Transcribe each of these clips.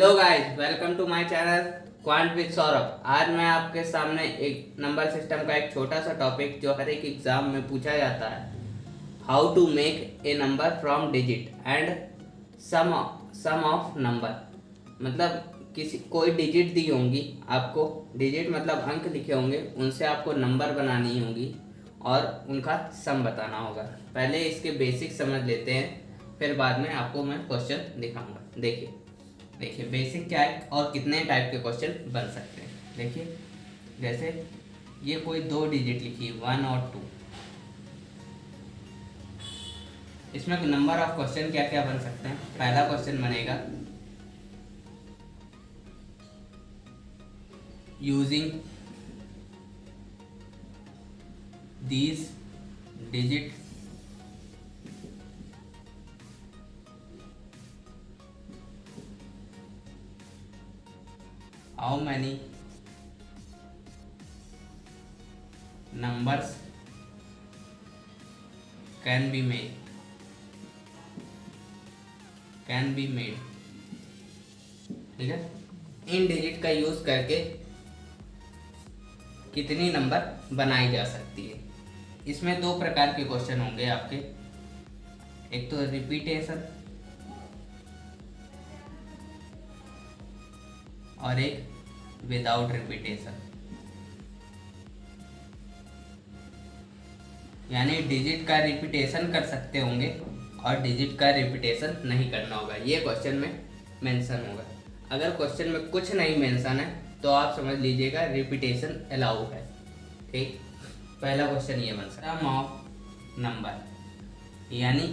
Hello guys, welcome to my channel Quant with Saurabh. आज मैं आपके सामने एक नंबर सिस्टम का एक छोटा सा टॉपिक जो हर एक एग्जाम में पूछा जाता है, how to make a number from digit and sum of number. मतलब कोई डिजिट दी होंगी आपको, डिजिट मतलब अंक लिखे होंगे, उनसे आपको नंबर बनानी होगी और उनका सम बताना होगा। पहले इसके बेसिक समझ लेते हैं, फिर बाद में आपको मैं क्वेश्चन दिखाऊंगा। देखिए बेसिक क्या है और कितने टाइप के क्वेश्चन बन सकते हैं। देखिए जैसे ये कोई दो डिजिट लिखी है 1 और 2, इसमें नंबर ऑफ क्वेश्चन क्या क्या बन सकते हैं। पहला क्वेश्चन बनेगा using these digit how many numbers can be made ठीक है। इन डिजिट का यूज करके कितनी नंबर बनाई जा सकती है। इसमें दो प्रकार के क्वेश्चन होंगे आपके, एक तो रिपीटेशन और एक विदाउट रिपीटेशन। यानी डिजिट का रिपीटेशन कर सकते होंगे और डिजिट का रिपीटेशन नहीं करना होगा, ये क्वेश्चन में मेंशन होगा। अगर क्वेश्चन में कुछ नहीं मेंशन है तो आप समझ लीजिएगा रिपीटेशन अलाउ है। ठीक, पहला क्वेश्चन ये बन सकता है सम ऑफ नंबर, यानी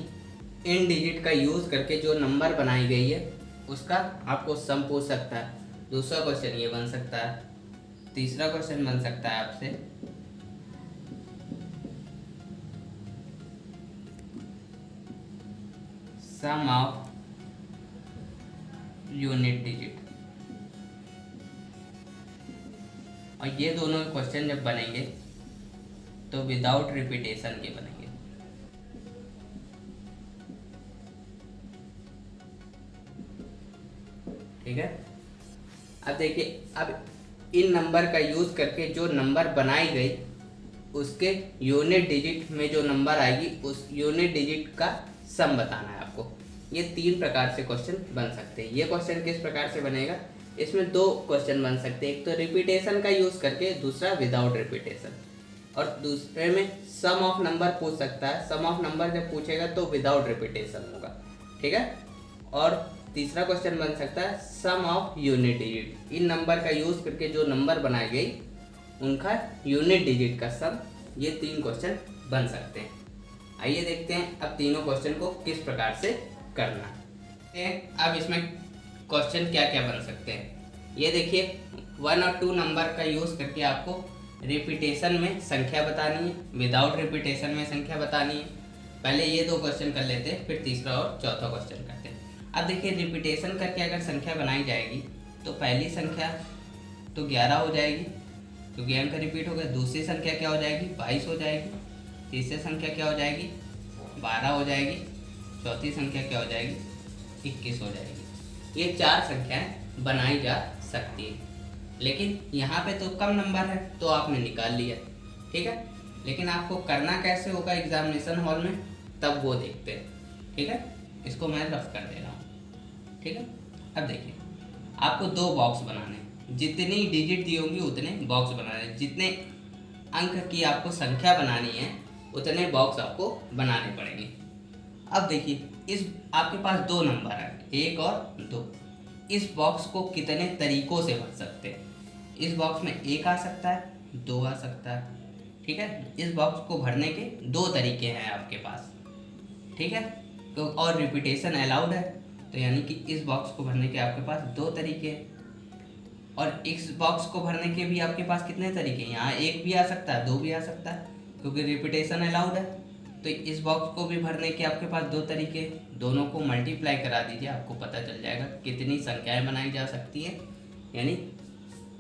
इन डिजिट का यूज करके जो नंबर बनाई गई है उसका आपको सम पूछ सकता है। दूसरा क्वेश्चन ये बन सकता है, तीसरा क्वेश्चन बन सकता है आपसे सम ऑफ यूनिट डिजिट। और ये दोनों क्वेश्चन जब बनेंगे तो विदाउट रिपीटेशन के बनेंगे। ठीक है। अब देखिए, अब इन नंबर का यूज करके जो नंबर बनाई गई उसके यूनिट डिजिट में जो नंबर आएगी उस यूनिट डिजिट का सम बताना है आपको। ये तीन प्रकार से क्वेश्चन बन सकते हैं। ये क्वेश्चन किस प्रकार से बनेगा, इसमें दो क्वेश्चन बन सकते हैं, एक तो रिपीटेशन का यूज करके, दूसरा विदाउट रिपीटेशन। और दूसरे में सम ऑफ नंबर पूछ सकता है, सम ऑफ नंबर जब पूछेगा तो विदाउट रिपीटेशन होगा। ठीक है। और तीसरा क्वेश्चन बन सकता है सम ऑफ यूनिट डिजिट, इन नंबर का यूज करके जो नंबर बनाई गई उनका यूनिट डिजिट का सम। ये तीन क्वेश्चन बन सकते हैं। आइए देखते हैं अब तीनों क्वेश्चन को किस प्रकार से करना है। अब इसमें क्वेश्चन क्या क्या बन सकते हैं, ये देखिए 1 और 2 नंबर का यूज करके आपको रिपीटेशन में संख्या बतानी है, विदाउट रिपीटेशन में संख्या बतानी है। पहले ये दो क्वेश्चन कर लेते हैं, फिर तीसरा और चौथा क्वेश्चन करते हैं। अब देखिए रिपीटेशन करके अगर संख्या बनाई जाएगी तो पहली संख्या तो 11 हो जाएगी क्योंकि अंक रिपीट हो गया। दूसरी संख्या क्या हो जाएगी, 22 हो जाएगी। तीसरी संख्या क्या हो जाएगी, 12 हो जाएगी। चौथी संख्या क्या हो जाएगी, 21 हो जाएगी। ये चार संख्याएं बनाई जा सकती है, लेकिन यहाँ पे तो कम नंबर है तो आपने निकाल लिया। ठीक है, लेकिन आपको करना कैसे होगा एग्जामिनेशन हॉल में, तब वो देखते हैं। ठीक है, इसको मैं रफ कर दे रहा हूँ। ठीक है। अब देखिए आपको दो बॉक्स बनाने, जितनी डिजिट दी होंगी उतने बॉक्स बनाने, जितने अंक की आपको संख्या बनानी है उतने बॉक्स आपको बनाने पड़ेंगे। अब देखिए इस आपके पास दो नंबर है, 1 और 2। इस बॉक्स को कितने तरीकों से भर सकते हैं। इस बॉक्स में 1 आ सकता है, 2 आ सकता है। ठीक है, इस बॉक्स को भरने के दो तरीके हैं आपके पास। ठीक है, तो और रिपीटेशन अलाउड है, तो यानी कि इस बॉक्स को भरने के आपके पास दो तरीके हैं। और इस बॉक्स को भरने के भी आपके पास कितने तरीके हैं, यहाँ 1 भी आ सकता है, 2 भी आ सकता है, क्योंकि रिपीटेशन अलाउड है। तो इस बॉक्स को भी भरने के आपके पास दो तरीके, दोनों को मल्टीप्लाई करा दीजिए, आपको पता चल जाएगा कितनी संख्याएं बनाई जा सकती हैं। यानी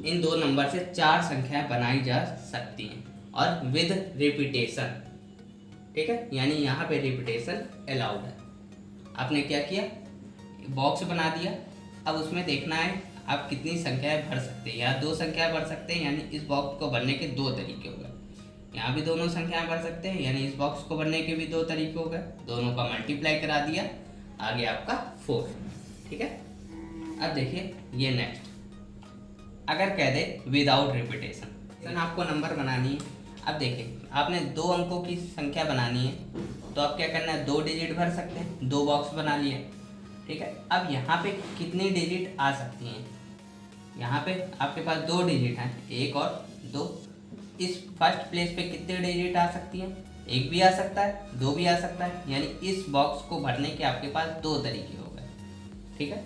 इन दो नंबर से 4 संख्याएं बनाई जा सकती हैं और विद रिपीटेशन। ठीक है, यानी यहाँ पे रिपीटेशन अलाउड है। आपने क्या किया, बॉक्स बना दिया। अब उसमें देखना है आप कितनी संख्याएं भर सकते हैं। यहाँ 2 संख्याएं भर सकते हैं, यानी इस बॉक्स को भरने के 2 तरीके हो गए। यहाँ भी दोनों संख्याएं भर सकते हैं, यानी इस बॉक्स को भरने के भी 2 तरीके हो गए। दोनों का मल्टीप्लाई करा दिया, आ गया आपका 4। ठीक है, अब देखिए ये नेक्स्ट, अगर कह दे विदाउट रिपीटेशन, आपको नंबर बनानी है। अब देखिए आपने 2 अंकों की संख्या बनानी है, तो आप क्या करना है, 2 डिजिट भर सकते हैं, 2 बॉक्स बना लिए। ठीक है, अब यहाँ पे कितनी डिजिट आ सकती हैं, यहाँ पे आपके पास 2 डिजिट हैं, 1 और 2। इस फर्स्ट प्लेस पे कितने डिजिट आ सकती हैं, 1 भी आ सकता है, 2 भी आ सकता है, यानी इस बॉक्स को भरने के आपके पास 2 तरीके हो गए। ठीक है,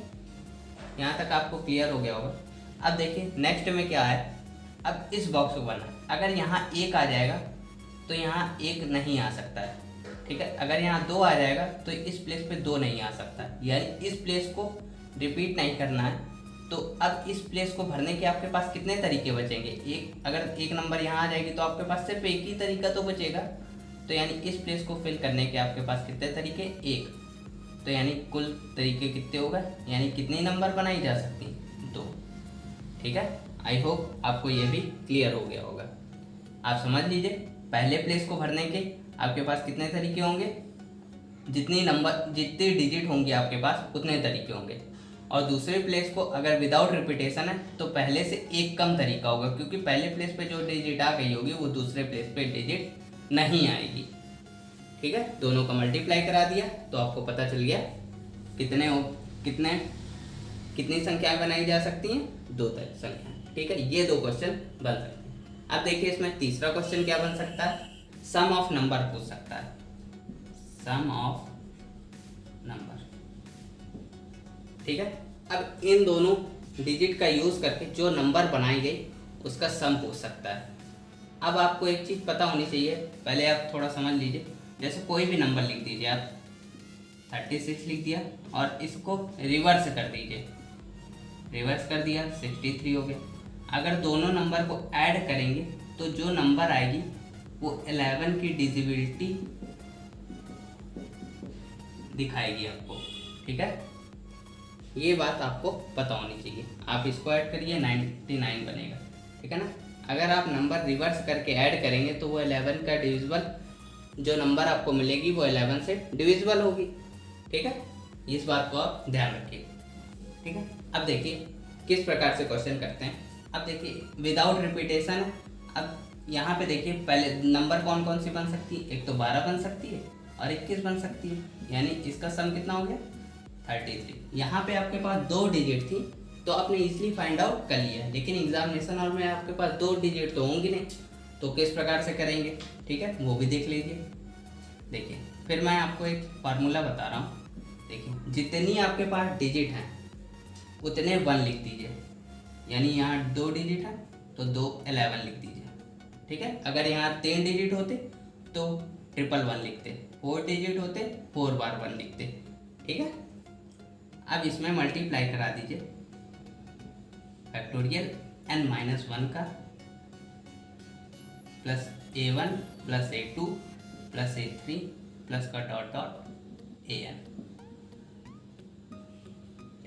यहाँ तक आपको क्लियर हो गया होगा। अब देखिए नेक्स्ट में क्या है, अब इस बॉक्स को भरना है। अगर यहाँ 1 आ जाएगा तो यहाँ 1 नहीं आ सकता है। ठीक है, अगर यहाँ 2 आ जाएगा तो इस प्लेस पे 2 नहीं आ सकता, यानी इस प्लेस को रिपीट नहीं करना है। तो अब इस प्लेस को भरने के आपके पास कितने तरीके बचेंगे, अगर 1 नंबर यहाँ आ जाएगी तो आपके पास सिर्फ एक ही तरीका तो बचेगा। तो यानी इस प्लेस को फिल करने के आपके पास कितने तरीके, 1। तो यानी कुल तरीके कितने हो गए, यानी कितने नंबर बनाई जा सकती हैं, 2। ठीक है, आई होप आपको ये भी क्लियर हो गया होगा। आप समझ लीजिए, पहले प्लेस को भरने के आपके पास कितने तरीके होंगे, जितनी डिजिट होंगी आपके पास उतने तरीके होंगे। और दूसरे प्लेस को अगर विदाउट रिपीटेशन है तो पहले से एक कम तरीका होगा, क्योंकि पहले प्लेस पे जो डिजिट आ गई होगी वो दूसरे प्लेस पे डिजिट नहीं आएगी। ठीक है, दोनों का मल्टीप्लाई करा दिया तो आपको पता चल गया कितनी संख्याएं बनाई जा सकती हैं, 2 संख्याएं। ठीक है, ये 2 क्वेश्चन बन सकते हैं। अब देखिए इसमें तीसरा क्वेश्चन क्या बन सकता है, सम ऑफ नंबर पूछ सकता है, सम ऑफ नंबर। ठीक है, अब इन दोनों डिजिट का यूज करके जो नंबर बनाई गई उसका सम पूछ सकता है। अब आपको एक चीज पता होनी चाहिए, पहले आप थोड़ा समझ लीजिए। जैसे कोई भी नंबर लिख दीजिए, आप 36 लिख दिया और इसको रिवर्स कर दीजिए, रिवर्स कर दिया 63 हो गया। अगर दोनों नंबर को ऐड करेंगे तो जो नंबर आएगी वो 11 की डिविजिबिलिटी दिखाएगी आपको। ठीक है, ये बात आपको पता होनी चाहिए। आप इसको ऐड करिए 99 बनेगा। ठीक है ना, अगर आप नंबर रिवर्स करके ऐड करेंगे तो वो 11 का डिविजिबल जो नंबर आपको मिलेगी वो 11 से डिविजिबल होगी। ठीक है, इस बात को आप ध्यान रखिए। ठीक है, अब देखिए किस प्रकार से क्वेश्चन करते हैं। अब देखिए विदाउट रिपीटेशन है। अब यहाँ पे देखिए पहले नंबर कौन कौन सी बन सकती है, एक तो 12 बन सकती है और 21 बन सकती है, यानी इसका सम कितना हो गया 33। यहाँ पे आपके पास 2 डिजिट थी तो आपने इजीली फाइंड आउट कर लिया, लेकिन एग्जामिनेशन और में आपके पास 2 डिजिट तो होंगी नहीं, तो किस प्रकार से करेंगे। ठीक है, वो भी देख लीजिए। देखिए फिर मैं आपको एक फार्मूला बता रहा हूँ। देखिए जितनी आपके पास डिजिट हैं उतने 1 लिख दीजिए, यानी यहाँ 2 डिजिट है तो 2 11 लिख दीजिए। ठीक है, अगर यहाँ 3 डिजिट होते तो 111 लिखते, 4 डिजिट होते 4 बार 1 लिखते। ठीक है, अब इसमें मल्टीप्लाई करा दीजिए फैक्टोरियल n-1 का plus a1 plus a2 plus a3 plus का डॉट डॉट an।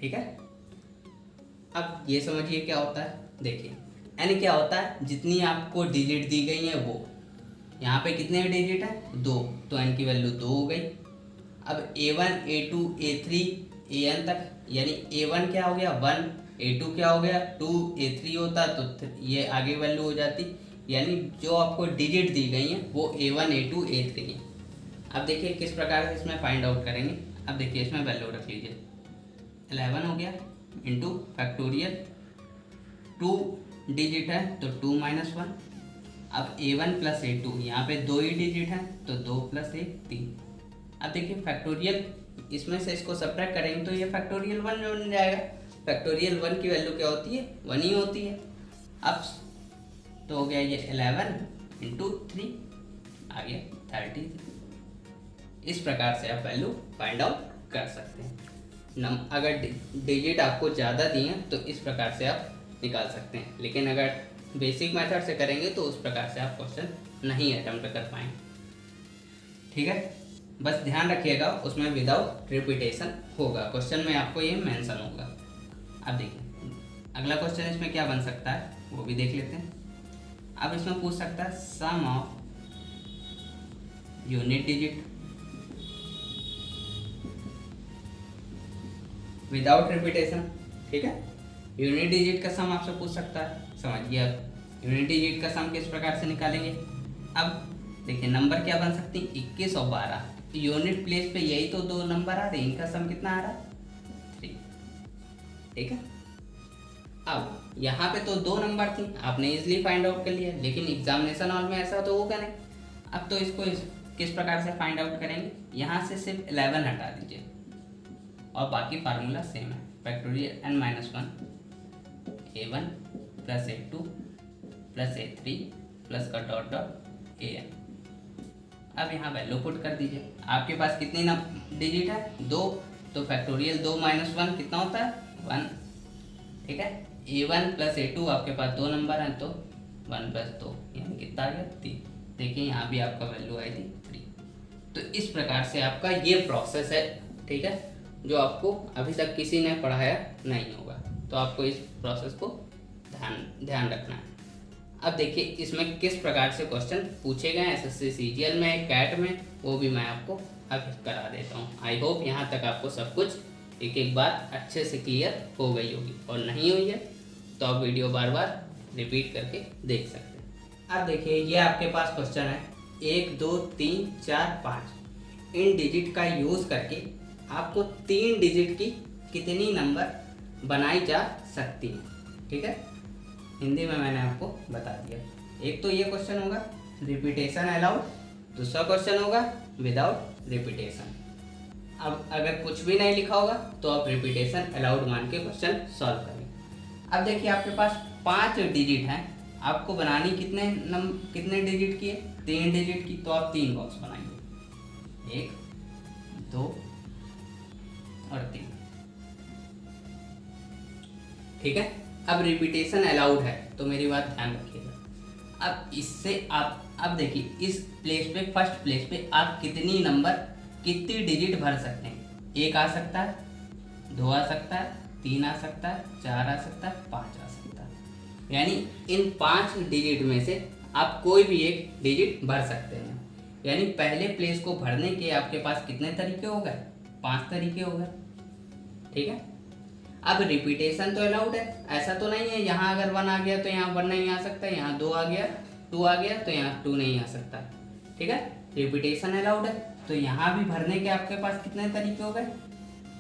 ठीक है, अब ये समझिए क्या होता है। देखिए n क्या होता है, जितनी आपको डिजिट दी गई है वो, यहाँ पे कितने डिजिट है 2, तो n की वैल्यू 2 हो गई। अब a1 a2 a3 an तक, यानी a1 क्या हो गया 1, a2 क्या हो गया 2, a3 होता तो ये आगे वैल्यू हो जाती, यानी जो आपको डिजिट दी गई हैं वो a1 a2 a3 है। अब देखिए किस प्रकार से इसमें फाइंड आउट करेंगे। अब देखिए इसमें वैल्यू रख लीजिए 11 हो गया इंटू फैक्टोरियल 2 डिजिट है तो 2 माइनस 1। अब a1 प्लस a2, यहाँ पे 2 ही डिजिट है तो 2 प्लस 1 3। अब देखिए फैक्टोरियल इसमें से इसको सब्ट्रैक्ट करेंगे तो ये फैक्टोरियल 1 बन जाएगा। फैक्टोरियल 1 की वैल्यू क्या होती है 1 ही होती है। अब तो हो गया ये 11 इंटू 3 आ गया 30। इस प्रकार से आप वैल्यू फाइंड आउट कर सकते हैं। अगर डिजिट आपको ज़्यादा दिए हैं तो इस प्रकार से आप निकाल सकते हैं, लेकिन अगर बेसिक मेथड से करेंगे तो उस प्रकार से आप क्वेश्चन नहीं अटेम्प्ट कर पाएंगे। ठीक है, बस ध्यान रखिएगा उसमें विदाउट रिपीटेशन होगा, क्वेश्चन में आपको ये मेंशन होगा। अब देखिए अगला क्वेश्चन इसमें क्या बन सकता है वो भी देख लेते हैं। अब इसमें पूछ सकता है sum of unit digit without repetition. ठीक है, यूनिट डिजिट का सम आपसे पूछ सकता है। समझिए अब यूनिट डिजिट का सम किस प्रकार से निकालेंगे। अब देखिए नंबर क्या बन सकती है 21 और 12। यूनिट प्लेस पे यही तो दो नंबर आ रहे हैं, इनका सम कितना आ रहा है 3। ठीक है, अब यहाँ पे तो दो नंबर थी, आपने इजिली फाइंड आउट कर लिया, लेकिन एग्जामिनेशन हॉल में ऐसा तो होगा नहीं। अब तो इसको किस प्रकार से फाइंड आउट करेंगे, यहाँ से सिर्फ 11 हटा दीजिए और बाकी फार्मूला सेम है। Factorial n-1 a1 plus a2 plus a3 plus का डॉट डॉट an। अब यहाँ वैल्यू पुट कर दीजिए। आपके पास कितनी डिजिट है 2, तो फैक्टोरियल 2 - 1 कितना होता है 1। ठीक है, a1 प्लस a2 आपके पास दो नंबर हैं तो 1 + 2 यानी कितना आ गया 3। देखिए यहाँ भी आपका वैल्यू आई थी 3। तो इस प्रकार से आपका ये प्रोसेस है। ठीक है, जो आपको अभी तक किसी ने पढ़ाया नहीं होगा, तो आपको इस प्रोसेस को ध्यान रखना है। अब देखिए इसमें किस प्रकार से क्वेश्चन पूछे गए एसएससी सीजीएल में, कैट में, वो भी मैं आपको अब करा देता हूँ। आई होप यहाँ तक आपको सब कुछ एक एक बात अच्छे से क्लियर हो गई होगी, और नहीं हुई है तो आप वीडियो बार बार रिपीट करके देख सकते हैं। अब देखिए ये आपके पास क्वेश्चन है 1 2 3 4 5। इन डिजिट का यूज़ करके आपको 3 डिजिट की कितनी नंबर बनाई जा सकती है। ठीक है, हिंदी में मैंने आपको बता दिया। एक तो ये क्वेश्चन होगा रिपीटेशन अलाउड, दूसरा क्वेश्चन होगा विदाउट रिपीटेशन। अब अगर कुछ भी नहीं लिखा होगा तो आप रिपीटेशन अलाउड मान के क्वेश्चन सॉल्व करेंगे। अब देखिए आपके पास 5 डिजिट हैं, आपको बनानी कितने डिजिट की है 3 डिजिट की, तो आप 3 बॉक्स बनाएंगे 1 2 और 3। ठीक है, अब रिपीटेशन अलाउड है तो मेरी बात ध्यान रखिएगा। अब इससे आप अब देखिए इस प्लेस पे फर्स्ट प्लेस पे आप कितनी डिजिट भर सकते हैं। 1 आ सकता है, 2 आ सकता है, 3 आ सकता है, 4 आ सकता है, 5 आ सकता है। यानी इन 5 डिजिट में से आप कोई भी एक डिजिट भर सकते हैं। यानी पहले प्लेस को भरने के आपके पास कितने तरीके हो गए 5 तरीके हो गए। ठीक है, अब रिपीटेशन तो अलाउड है, ऐसा तो नहीं है यहाँ अगर 1 आ गया तो यहाँ 1 नहीं आ सकता, यहाँ 2 आ गया 2 आ गया तो यहाँ 2 नहीं आ सकता। ठीक है, रिपीटेशन अलाउड है तो यहाँ भी भरने के आपके पास कितने तरीके हो गए।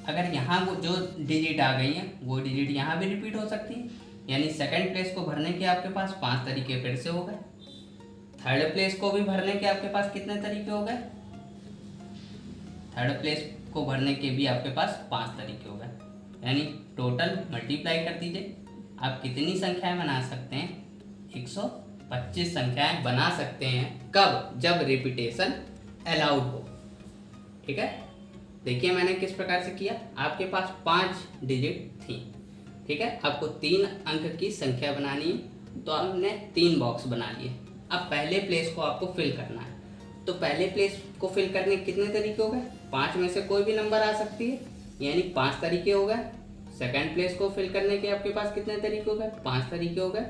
अगर यहाँ वो जो डिजिट आ गई हैं वो डिजिट यहाँ भी रिपीट हो सकती है, यानी सेकंड प्लेस को भरने के आपके पास 5 तरीके फिर से हो गए। थर्ड प्लेस को भी भरने के आपके पास कितने तरीके हो गए, थर्ड प्लेस को भरने के भी आपके पास 5 तरीके हो गए। यानी टोटल मल्टीप्लाई कर दीजिए, आप कितनी संख्याएं बना सकते हैं 125 संख्याएं बना सकते हैं। कब, जब रिपीटेशन अलाउड हो। ठीक है, देखिए मैंने किस प्रकार से किया। आपके पास 5 डिजिट थी, ठीक है, आपको 3 अंक की संख्या बनानी है तो हमने 3 बॉक्स बना लिए। अब पहले प्लेस को आपको फिल करना है, तो पहले प्लेस को फिल करने के कितने तरीके हो गए 5 में से कोई भी नंबर आ सकती है, यानी 5 तरीके हो गए। सेकंड प्लेस को फिल करने के आपके पास कितने तरीके हो गए 5 तरीके हो गए।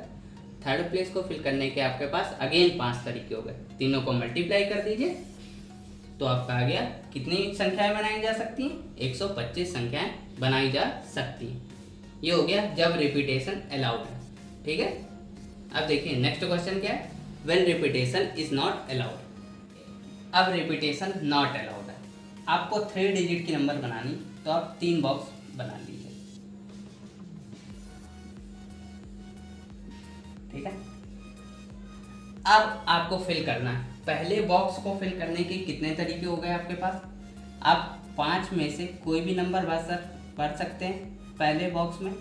थर्ड प्लेस को फिल करने के आपके पास अगेन 5 तरीके हो गए। तीनों को मल्टीप्लाई कर दीजिए तो आपका आ गया कितनी संख्याएं बनाई जा सकती हैं 125 संख्याएं बनाई जा सकती हैं। ये हो गया जब रिपीटेशन अलाउड है। ठीक है, अब देखिए नेक्स्ट क्वेश्चन क्या है, when repetition is not allowed. अब रिपीटेशन नॉट अलाउड है, आपको 3 डिजिट की नंबर बनानी तो आप 3 बॉक्स बना लीजिए। ठीक है, अब आपको फिल करना है। पहले बॉक्स को फिल करने के कितने तरीके हो गए आपके पास, आप 5 में से कोई भी नंबर भर सकते हैं पहले बॉक्स में।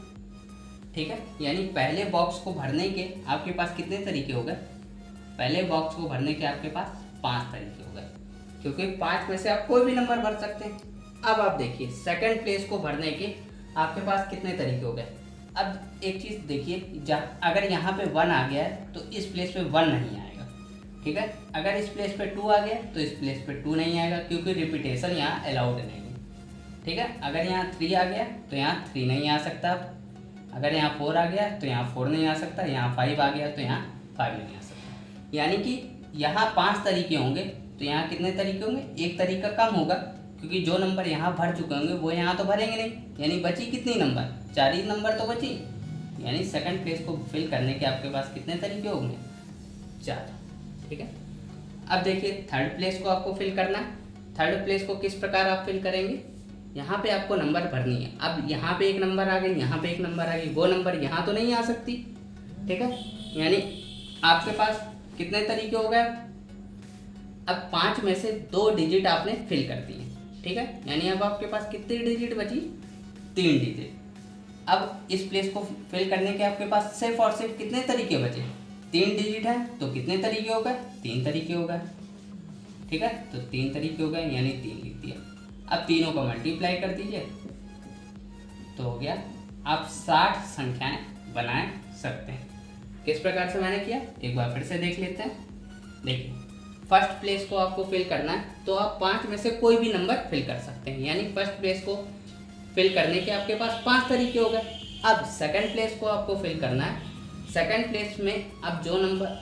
ठीक है, यानी पहले बॉक्स को भरने के आपके पास कितने तरीके हो गए, पहले बॉक्स को भरने के आपके पास 5 तरीके हो गए, क्योंकि 5 में से आप कोई भी नंबर भर सकते हैं। अब आप देखिए सेकंड प्लेस को भरने के आपके पास कितने तरीके हो गए। अब एक चीज़ देखिए, अगर यहाँ पे 1 आ गया है तो इस प्लेस पे 1 नहीं आएगा। ठीक है, अगर इस प्लेस पे 2 आ गया तो इस प्लेस पे 2 नहीं आएगा, क्योंकि रिपीटेशन यहाँ अलाउड नहीं है। ठीक है, अगर यहाँ 3 आ गया तो यहाँ 3 नहीं आ सकता। अगर यहाँ 4 आ गया तो यहाँ 4 नहीं आ सकता, यहाँ 5 आ गया तो यहाँ 5 नहीं आ सकता। यानी कि यहाँ 5 तरीके होंगे तो यहाँ कितने तरीके होंगे, एक तरीका कम होगा, क्योंकि जो नंबर यहाँ भर चुके होंगे वो यहाँ तो भरेंगे नहीं। यानी बची कितनी नंबर, 4 ही नंबर तो बची। यानी सेकंड प्लेस को फिल करने के आपके पास कितने तरीके होंगे, 4। ठीक है। अब देखिए थर्ड प्लेस को आपको फिल करना है। थर्ड प्लेस को किस प्रकार आप फिल करेंगे, यहाँ पे आपको नंबर भरनी है। अब यहाँ पे एक नंबर आ गई, यहाँ पे एक नंबर आ गई, वो नंबर यहाँ तो नहीं आ सकती। ठीक है। यानी आपके पास कितने तरीके हो गए, अब 5 में से 2 डिजिट आपने फिल कर दिए। ठीक है। यानी अब आपके पास कितनी डिजिट बची, 3 डिजिट। अब इस प्लेस को फिल करने के आपके पास सिर्फ और सिर्फ कितने तरीके बचे, 3 डिजिट है तो कितने तरीके हो गए, 3 तरीके हो गए। ठीक है। तो 3 तरीके हो गए, यानी 3 लिख दिया। अब तीनों को मल्टीप्लाई कर दीजिए तो हो गया। आप 60 संख्याएं बना सकते हैं। किस प्रकार से मैंने किया, एक बार फिर से देख लेते हैं। देखिए फर्स्ट प्लेस को आपको फिल करना है तो आप 5 में से कोई भी नंबर फिल कर सकते हैं। यानी फर्स्ट प्लेस को फिल करने के आपके पास 5 तरीके हो गए। अब सेकंड प्लेस को आपको फिल करना है। सेकंड प्लेस में अब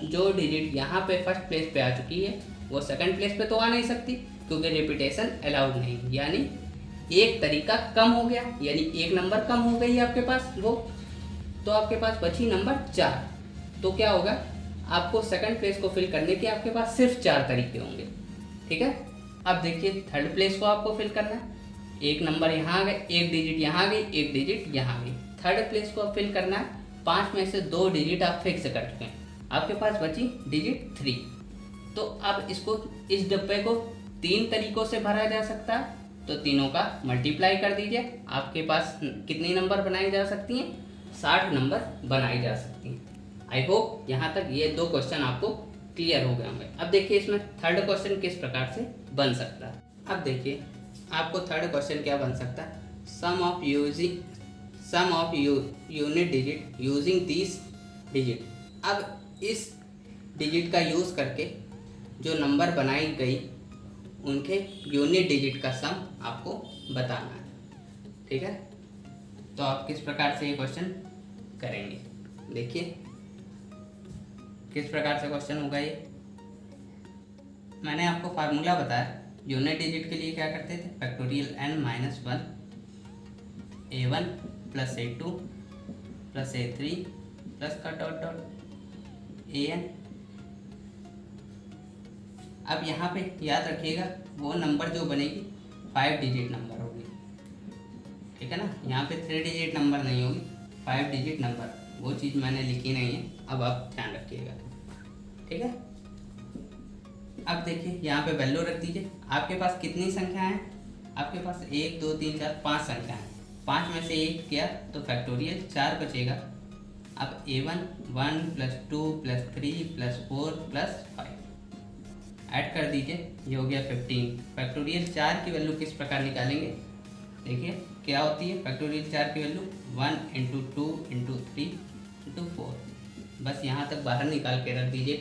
जो डिजिट यहाँ पे फर्स्ट प्लेस पे आ चुकी है वो सेकंड प्लेस पे तो आ नहीं सकती, क्योंकि रिपीटेशन अलाउड नहीं। यानी एक तरीका कम हो गया, यानी एक नंबर कम हो गई आपके पास वो, तो आपके पास बची नंबर 4। तो क्या होगा, आपको सेकंड प्लेस को फिल करने के आपके पास सिर्फ 4 तरीके होंगे। ठीक है। अब देखिए थर्ड प्लेस को आपको फिल करना है। एक नंबर यहाँ आ गए, एक डिजिट यहाँ आ गई, एक डिजिट यहाँ आ गई। थर्ड प्लेस को फिल करना है, 5 में से 2 डिजिट आप फिक्स कर चुके हैं, आपके पास बची डिजिट 3। तो अब इस डब्बे को 3 तरीकों से भरा जा सकता है, तो तीनों का मल्टीप्लाई कर दीजिए। आपके पास कितनी नंबर बनाई जा सकती हैं, 60 नंबर बनाई जा सकती हैं। आई होप यहाँ तक ये 2 क्वेश्चन आपको क्लियर हो गए होंगे। अब देखिए इसमें थर्ड क्वेश्चन किस प्रकार से बन सकता है। अब देखिए आपको थर्ड क्वेश्चन क्या बन सकता है, sum of unit digit using this digit. अब इस डिजिट का यूज़ करके जो नंबर बनाई गई उनके यूनिट डिजिट का सम आपको बताना है। ठीक है। तो आप किस प्रकार से ये क्वेश्चन करेंगे, देखिए किस प्रकार से क्वेश्चन होगा ये। मैंने आपको फार्मूला बताया, यूनिट डिजिट के लिए क्या करते थे, factorial n-1 a1 plus a2 plus a3 plus का डॉट डॉट an। अब यहाँ पे याद रखिएगा वो नंबर जो बनेगी 5 डिजिट नंबर होगी। ठीक है ना, यहाँ पे 3 डिजिट नंबर नहीं होगी, 5 डिजिट नंबर, वो चीज़ मैंने लिखी नहीं है, अब आप ध्यान रखिएगा। ठीक है। अब देखिए यहाँ पे वैल्यू रख दीजिए। आपके पास कितनी संख्या है, आपके पास 1 2 3 4 5 संख्या है। 5 में से 1 किया तो फैक्टोरियल 4 बचेगा। अब a1 1 plus 2 plus 3 plus 4 plus 5 add कर दीजिए, ये हो गया 15। फैक्टोरियल 4 की वैल्यू किस प्रकार निकालेंगे, देखिए क्या होती है फैक्टोरियल 4 की वैल्यू 1 इंटू 2 इंटू 3 इंटू 4। बस यहाँ तक बाहर निकाल के रख दीजिए।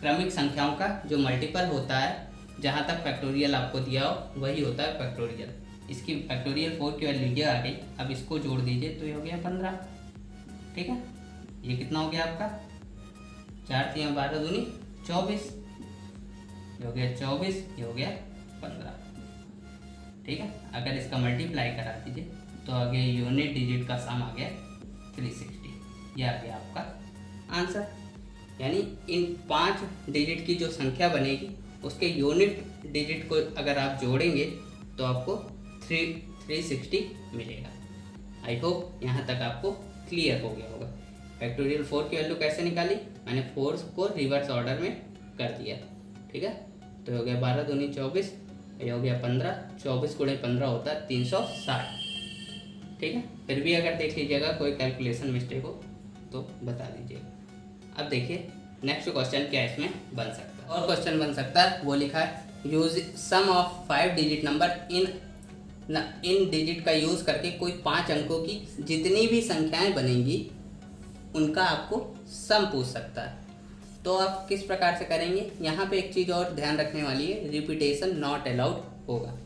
क्रमिक संख्याओं का जो मल्टीपल होता है, जहाँ तक फैक्टोरियल आपको दिया हो वही होता है फैक्टोरियल। इसकी फैक्टोरियल 4 की वैल्यू ये आ गई, अब इसको जोड़ दीजिए तो ये हो गया 15। ठीक है। ये कितना हो गया आपका, 4 3 12 दूनी 24, ये हो गया 24, ये हो गया 15। ठीक है। अगर इसका मल्टीप्लाई करा दीजिए तो आगे यूनिट डिजिट का सम आ गया 360, ये आ गया आपका आंसर। यानी इन 5 डिजिट की जो संख्या बनेगी उसके यूनिट डिजिट को अगर आप जोड़ेंगे तो आपको 360 मिलेगा। आई होप यहाँ तक आपको क्लियर हो गया होगा। फैक्टोरियल 4 की वैल्यू कैसे निकाली, मैंने 4 को रिवर्स ऑर्डर में कर दिया। ठीक है। तो हो गया 12 दूनी 24, ये हो गया 15, 24 गुणे 15 होता है 360। ठीक है। फिर भी अगर देख लीजिएगा कोई कैलकुलेशन मिस्टेक हो तो बता दीजिएगा। अब देखिए नेक्स्ट क्वेश्चन क्या इसमें बन सकता है। और क्वेश्चन बन सकता है, वो लिखा है use sum of 5 digit number इन डिजिट का यूज़ करके कोई 5 अंकों की जितनी भी संख्याएं बनेंगी उनका आपको सम पूछ सकता है। तो आप किस प्रकार से करेंगे, यहाँ पे एक चीज़ और ध्यान रखने वाली है, रिपीटेशन नॉट अलाउड होगा।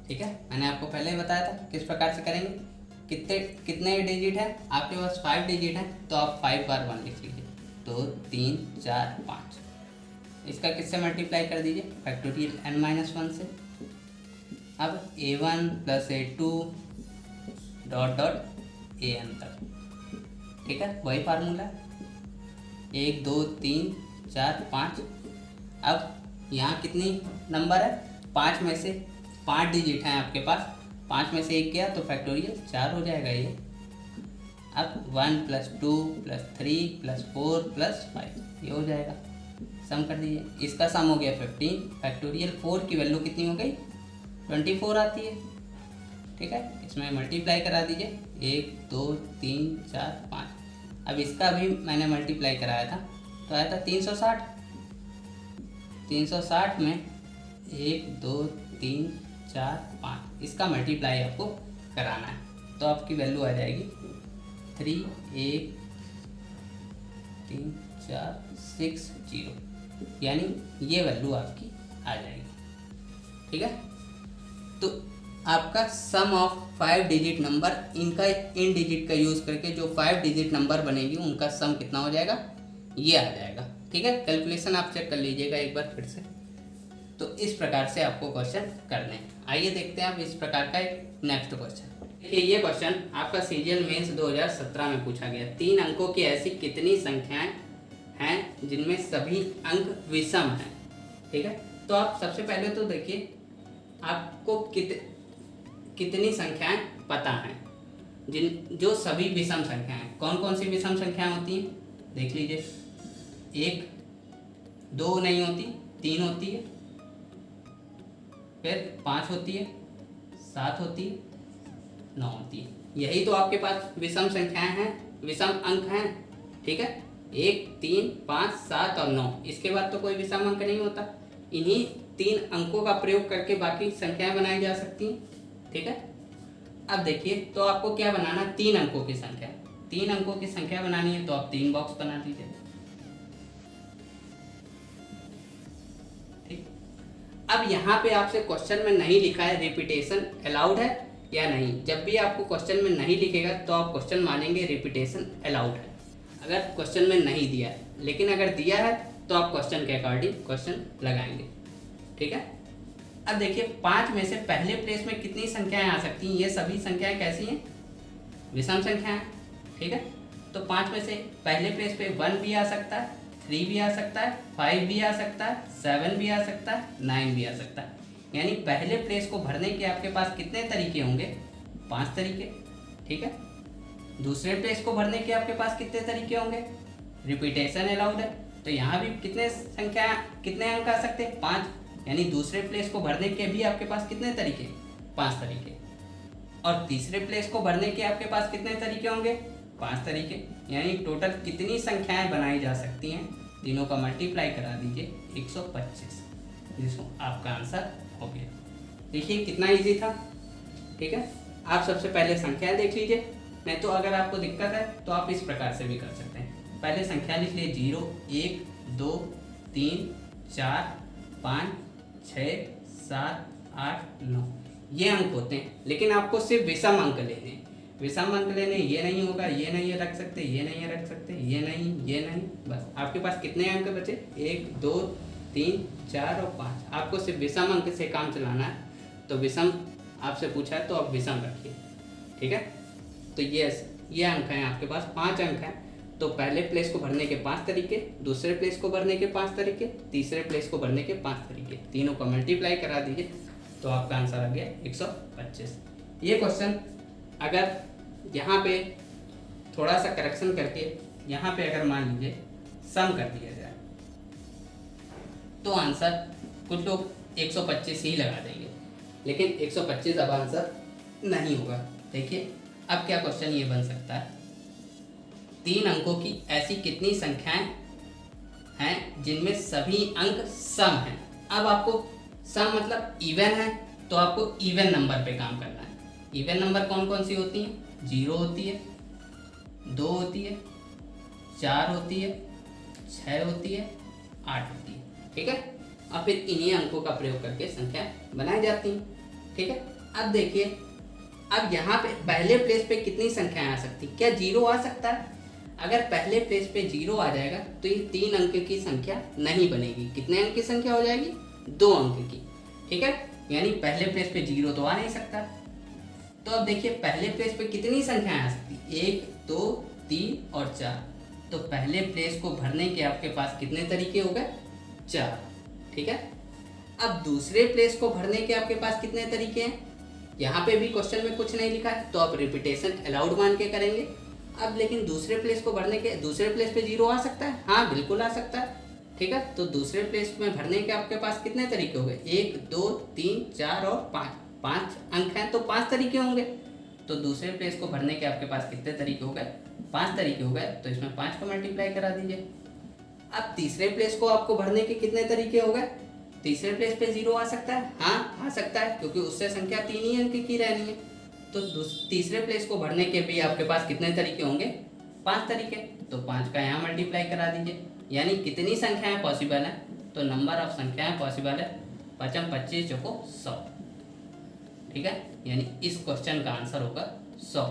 ठीक है। मैंने आपको पहले ही बताया था किस प्रकार से करेंगे। कितने कितने डिजिट है आपके पास? 5 डिजिट है, तो आप 5 बार 1 लिख लीजिए। 2 3 4 5। इसका किससे मल्टीप्लाई कर दीजिए? फैक्टोरियल n-1 से। अब a1 + a2 dot dot an तक, ठीक है, वही फार्मूला है। 1 2 3 4 5। अब यहाँ कितनी नंबर है? 5 में से 5 डिजिट हैं आपके पास, 5 में से 1 गया तो फैक्टोरियल 4 हो जाएगा ये। अब 1 + 2 + 3 + 4 + 5 ये हो जाएगा। सम कर दीजिए, इसका सम हो गया 15। फैक्टोरियल 4 की वैल्यू कितनी हो गई? 24 आती है, ठीक है। इसमें मल्टीप्लाई करा दीजिए, 1 2 3 4 5। अब इसका भी मैंने मल्टीप्लाई कराया था तो आया था 360। 360 में 1 2 3 4 5, इसका मल्टीप्लाई आपको कराना है तो आपकी वैल्यू आ जाएगी 3 1 3 4 6 0, यानी ये वैल्यू आपकी आ जाएगी, ठीक है। तो आपका सम ऑफ 5 डिजिट नंबर, इनका इन डिजिट का यूज़ करके जो 5 डिजिट नंबर बनेगी उनका सम कितना हो जाएगा? ये आ जाएगा, ठीक है। कैलकुलेशन आप चेक कर लीजिएगा एक बार फिर से। तो इस प्रकार से आपको क्वेश्चन करने हैं। आइए देखते हैं आप इस प्रकार का एक नेक्स्ट क्वेश्चन। देखिए ये क्वेश्चन आपका सीजीएल मेंस 2017 में पूछा गया। 3 अंकों की ऐसी कितनी संख्याएं हैं जिनमें सभी अंक विषम हैं, ठीक है। तो आप सबसे पहले तो देखिए आपको कितनी संख्याएं पता हैं जो सभी विषम संख्याएं हैं। कौन कौन सी विषम संख्याएं होती हैं देख लीजिए। 1 2 नहीं होती, 3 होती है, फिर 5 होती है, 7 होती है, 9 होती है। यही तो आपके पास विषम संख्याएं हैं, विषम अंक हैं, ठीक है। 1 3 5 7 और 9, इसके बाद तो कोई विषम अंक नहीं होता। इन्हीं 3 अंकों का प्रयोग करके बाकी संख्याएं बनाई जा सकती हैं, ठीक है। अब देखिए तो आपको क्या बनाना? 3 अंकों की संख्या। 3 अंकों की संख्या बनानी है तो आप 3 बॉक्स बना दीजिए, ठीक। अब यहाँ पे आपसे क्वेश्चन में नहीं लिखा है रिपीटेशन अलाउड है या नहीं। जब भी आपको क्वेश्चन में नहीं लिखेगा तो आप क्वेश्चन मानेंगे रिपीटेशन अलाउड है, अगर क्वेश्चन में नहीं दिया है। लेकिन अगर दिया है तो आप क्वेश्चन के अकॉर्डिंग क्वेश्चन लगाएंगे, ठीक है। अब देखिए 5 में से पहले प्लेस में कितनी संख्याएं आ सकती हैं? ये सभी संख्याएं कैसी हैं? विषम संख्याएं, ठीक है। तो 5 में से पहले प्लेस पे 1 भी आ सकता है, 3 भी आ सकता है, 5 भी आ सकता है, 7 भी आ सकता है, 9 भी आ सकता है। यानी पहले प्लेस को भरने के आपके पास कितने तरीके होंगे? 5 तरीके, ठीक है। दूसरे प्लेस को भरने के आपके पास कितने तरीके होंगे? रिपीटेशन अलाउड है तो यहाँ भी कितने अंक आ सकते हैं? 5। यानी दूसरे प्लेस को भरने के भी आपके पास कितने तरीके? 5 तरीके। और तीसरे प्लेस को भरने के आपके पास कितने तरीके होंगे? 5 तरीके। यानी टोटल कितनी संख्याएं बनाई जा सकती हैं? तीनों का मल्टीप्लाई करा दीजिए 125, जिसको आपका आंसर हो गया। देखिए कितना इजी था, ठीक है। आप सबसे पहले संख्याएं देख लीजिए, नहीं तो अगर आपको दिक्कत है तो आप इस प्रकार से भी कर सकते हैं। पहले संख्या लिख लिए 0 1 2 3 4 5 6 7 8 9, ये अंक होते हैं। लेकिन आपको सिर्फ विषम अंक लेने हैं। विषम अंक लेने, ये नहीं होगा, ये नहीं रख सकते, ये नहीं रख सकते, ये नहीं, बस आपके पास कितने अंक बचे? 1 2 3 4 और 5। आपको सिर्फ विषम अंक से काम चलाना है। तो विषम आपसे पूछा है तो आप विषम रखिए, ठीक है। तो ये अंक हैं आपके पास, 5 अंक हैं। तो पहले प्लेस को भरने के 5 तरीके, दूसरे प्लेस को भरने के 5 तरीके, तीसरे प्लेस को भरने के 5 तरीके, तीनों को मल्टीप्लाई करा दीजिए तो आपका आंसर आ गया 125। ये क्वेश्चन अगर यहाँ पे थोड़ा सा करेक्शन करके यहाँ पे अगर मान लीजिए सम कर दिया जाए तो आंसर कुछ लोग 125 ही लगा देंगे, लेकिन 125 अब आंसर नहीं होगा। देखिए अब क्या क्वेश्चन ये बन सकता है? 3 अंकों की ऐसी कितनी संख्याएं हैं जिनमें सभी अंक सम हैं? अब आपको सम मतलब इवन है तो आपको इवन नंबर पे काम करना है। इवन नंबर कौन कौन सी होती हैं? 0 होती है, 2 होती है, 4 होती है, 6 होती है, 8 होती है, ठीक है। और फिर इन्हीं अंकों का प्रयोग करके संख्या बनाई जाती हैं, ठीक है। अब देखिए अब यहाँ पे पहले प्लेस पे कितनी संख्याएं आ सकती, क्या जीरो आ सकता है? अगर पहले प्लेस पे जीरो आ जाएगा तो ये 3 अंक की संख्या नहीं बनेगी। कितने अंक की संख्या हो जाएगी? 2 अंक की। ठीक है, यानी पहले प्लेस पे जीरो तो आ नहीं सकता। तो अब देखिए पहले प्लेस पे कितनी संख्याएं आ सकती, 1 2 3 और 4। तो पहले प्लेस को भरने के आपके पास कितने तरीके हो गए? 4। ठीक है, अब दूसरे प्लेस को भरने के आपके पास कितने तरीके हैं? यहाँ पे भी क्वेश्चन में कुछ नहीं लिखा है तो आप रिपीटेशन अलाउड मान के करेंगे। अब लेकिन दूसरे प्लेस को भरने के, दूसरे प्लेस पे जीरो आ सकता है? हाँ बिल्कुल आ सकता है। ठीक है, तो दूसरे प्लेस में भरने के आपके पास कितने तरीके हो गए? 1 2 3 4 और 5। 5 अंक हैं तो 5 तरीके होंगे। तो दूसरे प्लेस को भरने के आपके पास कितने तरीके हो गए? 5 तरीके हो गए। तो इसमें 5 को मल्टीप्लाई करा दीजिए। अब तीसरे प्लेस को आपको भरने के कितने तरीके हो गए? तीसरे प्लेस पे जीरो आ सकता है? हाँ आ सकता है, क्योंकि उससे संख्या 3 ही अंक की रहनी है। तो तीसरे प्लेस को भरने के भी आपके पास कितने तरीके होंगे? 5 तरीके। तो 5 का यहाँ मल्टीप्लाई करा दीजिए। यानी कितनी संख्याएं पॉसिबल है? तो नंबर ऑफ संख्याएं पॉसिबल है 5 25 चौको 100। ठीक है, यानी इस क्वेश्चन का आंसर होगा 100।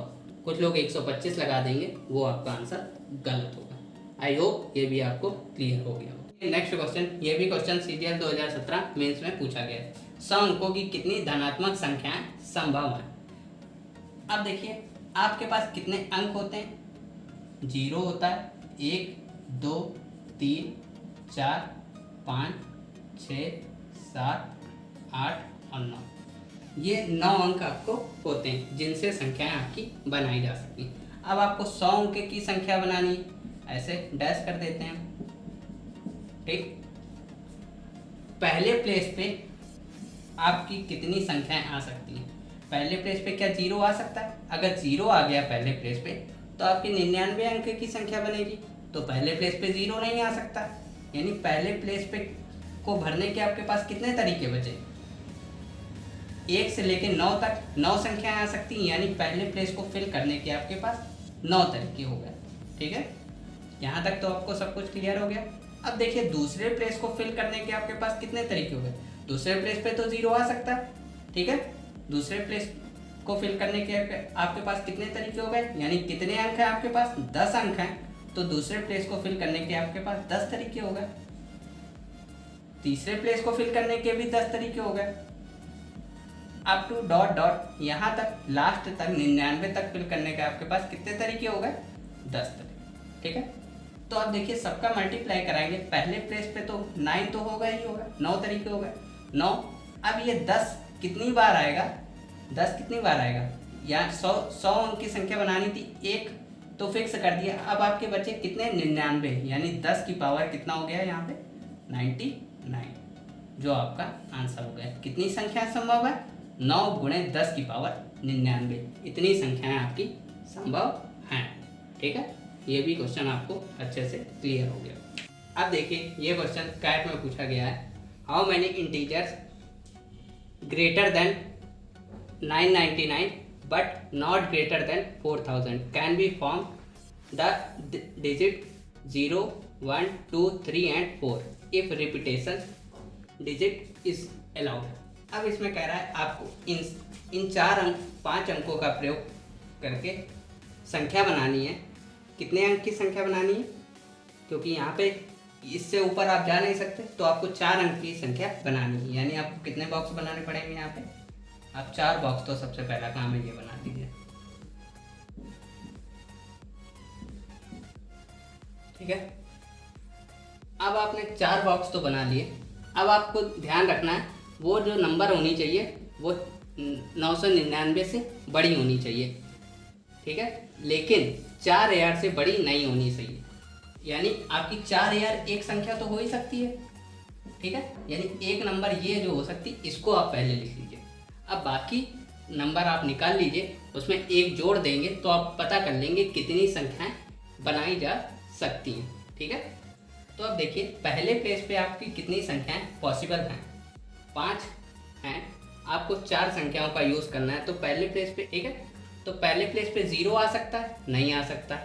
कुछ लोग 125 लगा देंगे, वो आपका आंसर गलत होगा। आई होप ये भी आपको क्लियर हो गया होगा। नेक्स्ट क्वेश्चन, ये भी क्वेश्चन CGL 2017 मेंस में पूछा गया है। 100 अंकों की कितनी धनात्मक संख्याएं संभव है? अब देखिए आपके पास कितने अंक होते हैं? 0 होता है, 1 2 3 4 5 6 7 8 और 9। ये 9 अंक आपको होते हैं जिनसे संख्याएं आपकी बनाई जा सकती हैं। अब आपको 100 अंक की संख्या बनानी है, ऐसे डैश कर देते हैं। ठीक, पहले प्लेस पे आपकी कितनी संख्याएं आ सकती हैं? पहले प्लेस पे क्या जीरो आ सकता है? अगर जीरो आ गया पहले प्लेस पे तो आपकी 99 अंक की संख्या बनेगी। तो पहले प्लेस पे जीरो नहीं आ सकता, यानी पहले प्लेस पे को भरने के आपके पास कितने तरीके बचे? 1 से लेकर 9 तक 9 संख्याएं आ सकती हैं, यानी पहले प्लेस को फिल करने के आपके पास 9 तरीके हो गए। ठीक है, यहाँ तक तो आपको सब कुछ क्लियर हो गया। अब देखिए दूसरे प्लेस को फिल करने के आपके पास कितने तरीके हो गए? दूसरे प्लेस पे तो जीरो आ सकता है। ठीक है, दूसरे प्लेस को फिल करने के आपके पास कितने तरीके हो गए? यानी कितने अंक हैं आपके पास? 10 अंक हैं। तो दूसरे प्लेस को फिल करने के आपके पास 10 तरीके हो गए। तीसरे प्लेस को फिल करने के भी 10 तरीके हो गए। अप टू डॉट डॉट यहाँ तक लास्ट तक 99 तक फिल करने के आपके पास कितने तरीके हो गए? 10 तरीके। ठीक है, तो अब देखिए सबका मल्टीप्लाई कराएंगे। पहले प्लेस पे तो 9 तो होगा ही होगा, 9 तरीके हो गए 9। अब ये 10 कितनी बार आएगा? 10 कितनी बार आएगा? यहाँ 100 अंक की संख्या बनानी थी, 1 तो फिक्स कर दिया। अब आपके बचे कितने? 99, यानी 10 की पावर कितना हो गया यहाँ पे? 99, जो आपका आंसर हो गया। कितनी संख्या संभव है? 9 गुणे 10 की पावर 99, इतनी संख्याएं आपकी संभव हैं। ठीक है, ये भी क्वेश्चन आपको अच्छे से क्लियर हो गया। अब देखिए ये क्वेश्चन कैट में पूछा गया है। How many integers greater than 999 but not greater than 4000 can be form the digit 0 1 2 3 and 4 if repetition digit is allowed. अब इसमें कह रहा है आपको इन 5 अंकों का प्रयोग करके संख्या बनानी है। कितने अंक की संख्या बनानी है? क्योंकि यहाँ पे इससे ऊपर आप जा नहीं सकते, तो आपको 4 अंक की संख्या बनानी है। यानी आपको कितने बॉक्स बनाने पड़ेंगे? यहाँ पे आप 4 बॉक्स, तो सबसे पहला काम है ये बना दीजिए। ठीक है, अब आपने 4 बॉक्स तो बना लिए। अब आपको ध्यान रखना है वो जो नंबर होनी चाहिए वो 999 से बड़ी होनी चाहिए। ठीक है, लेकिन 4000 से बड़ी नहीं होनी चाहिए। यानी आपकी 4000 एक संख्या तो हो ही सकती है। ठीक है, यानी एक नंबर ये जो हो सकती है इसको आप पहले लिख लीजिए। अब बाकी नंबर आप निकाल लीजिए, उसमें एक जोड़ देंगे तो आप पता कर लेंगे कितनी संख्याएं बनाई जा सकती हैं। ठीक है, तो अब देखिए पहले पेज पे आपकी कितनी संख्याएं पॉसिबल हैं? 5 हैं। आपको 4 संख्याओं का यूज़ करना है। तो पहले प्लेस पे, ठीक है, तो पहले प्लेस पे 0 आ सकता है? नहीं आ सकता।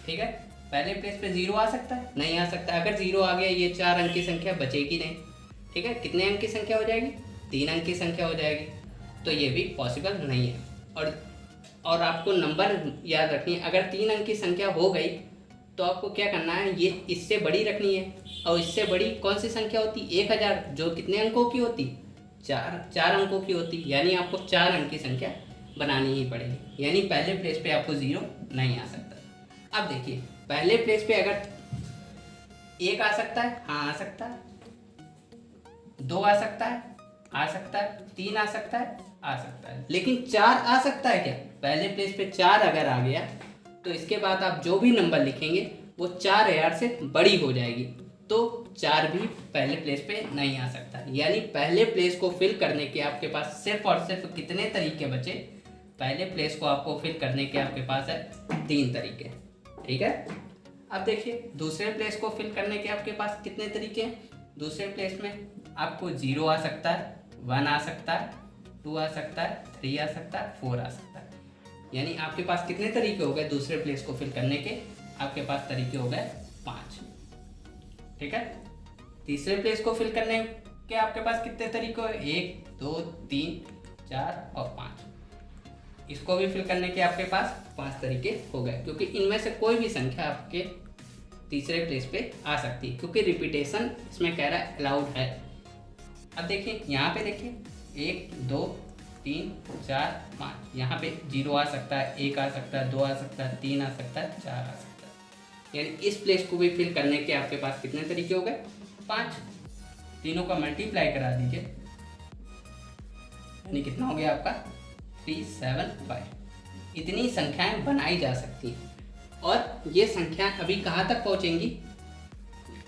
ठीक है, पहले प्लेस पे 0 आ सकता है? नहीं आ सकता। अगर 0 आ गया ये 4 अंक की संख्या बचेगी नहीं। ठीक है, कितने अंक की संख्या हो जाएगी? 3 अंक की संख्या हो जाएगी। तो ये भी पॉसिबल नहीं है। और आपको नंबर याद रखनी है। अगर 3 अंक की संख्या हो गई तो आपको क्या करना है, ये इससे बड़ी रखनी है। और इससे बड़ी कौन सी संख्या होती? 1000, जो कितने अंकों की होती? 4 अंकों की होती। यानी आपको 4 अंक की संख्या बनानी ही पड़ेगी। यानी पहले प्लेस पे आपको 0 नहीं आ सकता। अब देखिए, पहले प्लेस पे अगर 1 आ सकता है, हाँ आ सकता है। 2 आ सकता है, आ सकता है। 3 आ सकता है, आ सकता है। लेकिन 4 आ सकता है क्या? पहले प्लेस पे 4 अगर आ गया तो इसके बाद आप जो भी नंबर लिखेंगे वो 4000 से बड़ी हो जाएगी, तो 4 भी पहले प्लेस पे नहीं आ सकता। यानी पहले प्लेस को फिल करने के आपके पास सिर्फ और सिर्फ कितने तरीके बचे? पहले प्लेस को आपको फिल करने के आपके पास है 3 तरीके। ठीक है। अब देखिए, दूसरे प्लेस को फिल करने के आपके पास कितने तरीके हैं? दूसरे प्लेस में आपको 0 आ सकता है, 1 आ सकता है, 2 आ सकता है, 3 आ सकता है, 4 आ सकता है। यानी आपके पास कितने तरीके हो गए दूसरे प्लेस को फिल करने के? आपके पास तरीके हो गए 5। ठीक है। तीसरे प्लेस को फिल करने के आपके पास कितने तरीके हो? 1, 2, 3, 4 और 5। इसको भी फिल करने के आपके पास 5 तरीके हो गए, क्योंकि इनमें से कोई भी संख्या आपके तीसरे प्लेस पे आ सकती है, क्योंकि रिपीटेशन इसमें कह रहा है अलाउड है। अब देखिए, यहाँ पे देखिए 1, 2, 3, 4, 5। यहाँ पे 0 आ सकता है, 1 आ सकता है, 2 आ सकता है, 3 आ सकता है, 4 आ सकता है। यानी इस प्लेस को भी फिल करने के आपके पास कितने तरीके हो गए? 5। तीनों का मल्टीप्लाई करा दीजिए, यानी कितना हो गया आपका? 375। इतनी संख्याएं बनाई जा सकती हैं। और ये संख्याएं अभी कहाँ तक पहुँचेंगी?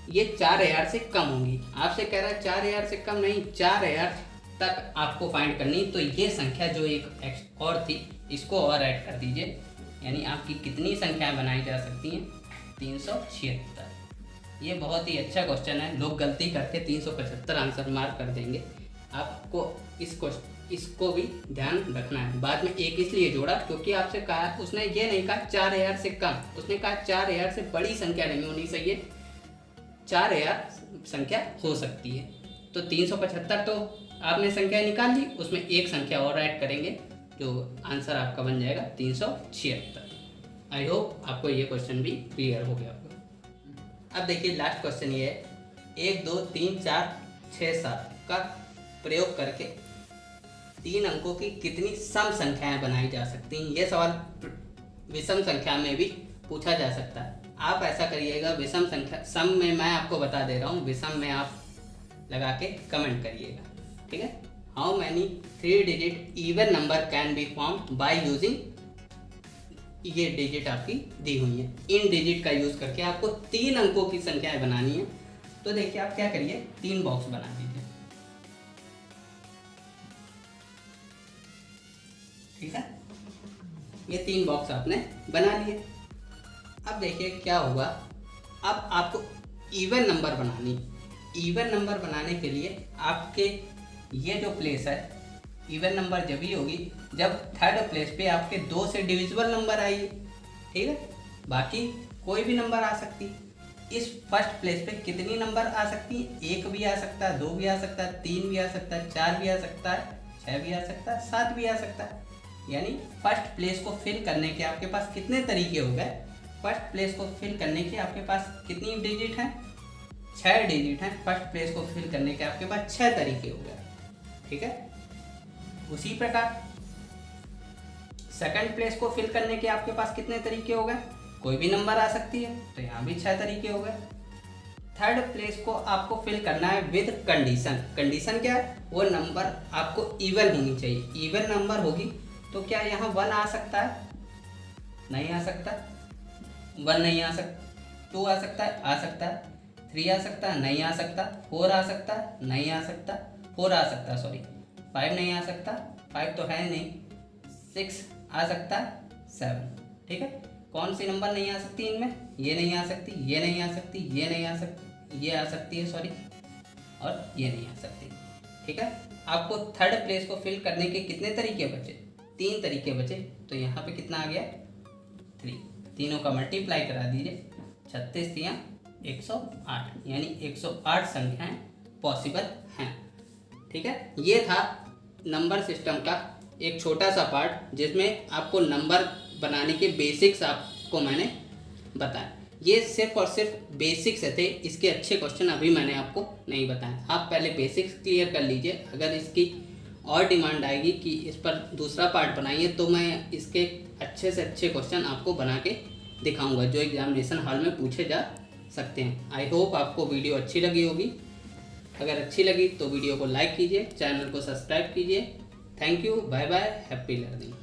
ये 4000 से कम होंगी। आपसे कह रहा है 4000 से कम नहीं, 4000 तक आपको फाइंड करनी। तो ये संख्या जो एक और थी, इसको और ऐड कर दीजिए। यानी आपकी कितनी संख्याएं बनाई जा सकती हैं? 376। ये बहुत ही अच्छा क्वेश्चन है। लोग गलती करके 375 आंसर मार्क कर देंगे। आपको इसको भी ध्यान रखना है। बाद में 1 इसलिए जोड़ा क्योंकि आपसे कहा, उसने ये नहीं कहा 4000 से कम, उसने कहा 4000 से बड़ी संख्या नहीं होनी चाहिए, 4000 संख्या हो सकती है। तो 375 तो आपने संख्या निकाल ली, उसमें एक संख्या और ऐड करेंगे, जो आंसर आपका बन जाएगा 376। आई होप आपको ये क्वेश्चन भी क्लियर हो गया होगा। अब देखिए, लास्ट क्वेश्चन ये है, 1, 2, 3, 4, 6, 7 का प्रयोग करके 3 अंकों की कितनी सम संख्याएं बनाई जा सकती हैं? ये सवाल विषम संख्या में भी पूछा जा सकता है। आप ऐसा करिएगा, विषम संख्या, सम में मैं आपको बता दे रहा हूँ, विषम में आप लगा के कमेंट करिएगा। ठीक है। How many 3 digit even number can be form by using, ये डिजिट आपकी दी हुई है। इन डिजिट का यूज करके आपको 3 अंकों की संख्याएं बनानी है। तो देखिए, आप क्या करिए, 3 बॉक्स बना दीजिए। ठीक है। ये 3 बॉक्स आपने बना लिए। अब देखिए क्या होगा, अब आपको इवन नंबर बनानी। इवन नंबर बनाने के लिए आपके ये जो प्लेस है, इवन नंबर जब ही होगी जब थर्ड प्लेस पे आपके 2 से डिविजिबल नंबर आएगी। ठीक है। बाकी कोई भी नंबर आ सकती। इस फर्स्ट प्लेस पे कितनी नंबर आ सकती है? 1 भी आ सकता है, 2 भी आ सकता है, 3 भी आ सकता है, 4 भी आ सकता है, 6 भी आ सकता है, 7 भी आ सकता है। यानी फर्स्ट प्लेस को फिल करने के आपके पास कितने तरीके हो गए? फर्स्ट प्लेस को फिल करने के आपके पास कितनी डिजिट हैं? 6 डिजिट हैं। फर्स्ट प्लेस को फिल करने के आपके पास 6 तरीके हो गए। ठीक है। उसी प्रकार सेकंड प्लेस को फिल करने के आपके पास कितने तरीके हो गए? कोई भी नंबर आ सकती है, तो यहाँ भी 6 तरीके हो गए। थर्ड प्लेस को आपको फिल करना है विद कंडीशन। कंडीशन क्या है? वो नंबर आपको इवन होनी चाहिए। इवन नंबर होगी तो क्या यहाँ 1 आ सकता है? नहीं आ सकता। 1 नहीं आ सकता। 2 आ सकता है? आ सकता है। 3 आ सकता है? नहीं आ सकता। 4 आ सकता है? नहीं आ सकता। 4 आ सकता है, सॉरी। 5 नहीं आ सकता, 5 तो है नहीं। 6 आ सकता है, 7। ठीक है। कौन सी नंबर नहीं आ सकती इनमें? ये नहीं आ सकती, ये नहीं आ सकती, ये नहीं आ सकती, ये आ सकती है, सॉरी, और ये नहीं आ सकती। ठीक है। आपको थर्ड प्लेस को फिल करने के कितने तरीके बचे? 3 तरीके बचे। तो यहाँ पे कितना आ गया? 3। तीनों का मल्टीप्लाई करा दीजिए। 36 या 108, यानी 108 संख्याएं पॉसिबल हैं। ठीक है। ये था नंबर सिस्टम का एक छोटा सा पार्ट जिसमें आपको नंबर बनाने के बेसिक्स आपको मैंने बताया। ये सिर्फ और सिर्फ बेसिक्स थे, इसके अच्छे क्वेश्चन अभी मैंने आपको नहीं बताए। आप पहले बेसिक्स क्लियर कर लीजिए। अगर इसकी और डिमांड आएगी कि इस पर दूसरा पार्ट बनाइए तो मैं इसके अच्छे से अच्छे क्वेश्चन आपको बना के दिखाऊंगा जो एग्जामिनेशन हॉल में पूछे जा सकते हैं। आई होप आपको वीडियो अच्छी लगी होगी। अगर अच्छी लगी तो वीडियो को लाइक कीजिए, चैनल को सब्सक्राइब कीजिए। Thank you, bye bye, happy learning.